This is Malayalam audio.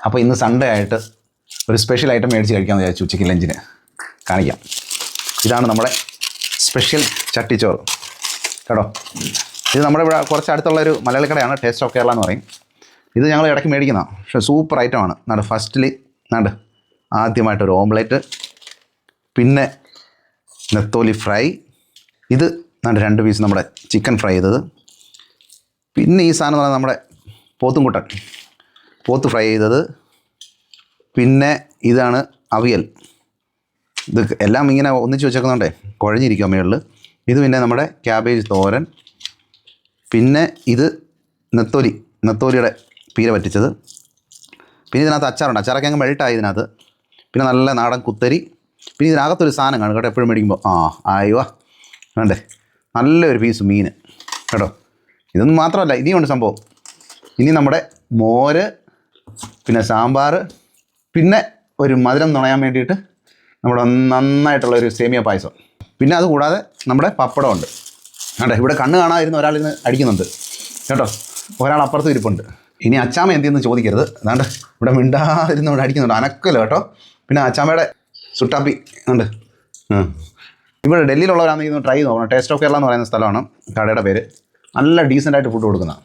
അപ്പോൾ ഇന്ന് സൺഡേ ആയിട്ട് ഒരു സ്പെഷ്യൽ ഐറ്റം മേടിച്ച് കഴിക്കാമെന്ന് വിചാരിച്ചു. ഉച്ചയ്ക്ക് ലഞ്ചിന് കാണിക്കാം. ഇതാണ് നമ്മുടെ സ്പെഷ്യൽ ചട്ടിച്ചോറ് കേട്ടോ. ഇത് നമ്മുടെ ഇവിടെ കുറച്ച് അടുത്തുള്ളൊരു മലയാളി കടയാണ്, ടേസ്റ്റ് ഓഫ് കേരള എന്ന് പറയും. ഇത് ഞങ്ങൾ ഇടയ്ക്ക് മേടിക്കുന്നതാണ്. പക്ഷേ സൂപ്പർ ഐറ്റമാണ്. നാട് ഫസ്റ്റിൽ നാട് ആദ്യമായിട്ടൊരു ഓംലെറ്റ്, പിന്നെ നെത്തോലി ഫ്രൈ, ഇത് നാട് 2 പീസ് നമ്മുടെ ചിക്കൻ ഫ്രൈ ചെയ്തത്, പിന്നെ ഈ സാധനം എന്ന് പറഞ്ഞാൽ നമ്മുടെ പോത്തുംകുട്ടൻ, പോത്ത് ഫ്രൈ ചെയ്തത്, പിന്നെ ഇതാണ് അവിയൽ. ഇത് എല്ലാം ഇങ്ങനെ ഒന്നിച്ച് വെച്ചേക്കുന്നുണ്ടേ കുഴഞ്ഞിരിക്കുക മുകളിൽ. ഇത് പിന്നെ നമ്മുടെ ക്യാബേജ് തോരൻ, പിന്നെ ഇത് നെത്തോലിയുടെ പീര പറ്റിച്ചത്, പിന്നെ ഇതിനകത്ത് അച്ചാറുണ്ട്. അച്ചാറൊക്കെ അങ്ങ് മെൽട്ടായി ഇതിനകത്ത്. പിന്നെ നല്ല നാടൻ കുത്തരി, പിന്നെ ഇതിനകത്തൊരു സാധനം കാണും കേട്ടോ എപ്പോഴും മേടിക്കുമ്പോൾ. ആയോ വേണ്ടേ, നല്ലൊരു പീസ് മീൻ കേട്ടോ. ഇതൊന്നും മാത്രമല്ല, ഇനിയുണ്ട് സംഭവം. ഇനി നമ്മുടെ മോര്, പിന്നെ സാമ്പാർ, പിന്നെ ഒരു മധുരം നുണയാൻ വേണ്ടിയിട്ട് നമ്മുടെ നന്നായിട്ടുള്ളൊരു സേമിയ പായസം, പിന്നെ അതുകൂടാതെ നമ്മുടെ പപ്പടമുണ്ട്. കേട്ടോ ഇവിടെ കണ്ണ് കാണാതിരുന്ന ഒരാളിന്ന് അടിക്കുന്നുണ്ട് കേട്ടോ, ഒരാൾ അപ്പുറത്തും ഇരിപ്പുണ്ട്. ഇനി അച്ചാമ്മ എന്തെന്ന് ചോദിക്കരുത്. അതാണ്ട് ഇവിടെ മിണ്ടാതിരുന്ന് ഇവിടെ അടിക്കുന്നുണ്ട്, അനക്കല്ലോ കേട്ടോ. പിന്നെ അച്ചാമ്മയുടെ സുട്ടാപ്പി ഉണ്ട്. ഇവിടെ ഡൽഹിയിലുള്ളവരാണെങ്കിൽ ട്രൈ ചെയ്ത് നോക്കണം. ടേസ്റ്റ് ഓഫ് കേരള എന്ന് പറയുന്ന സ്ഥലമാണ് കടയുടെ പേര്. നല്ല ഡീസൻ്റായിട്ട് ഫുഡ് കൊടുക്കുന്നതാണ്.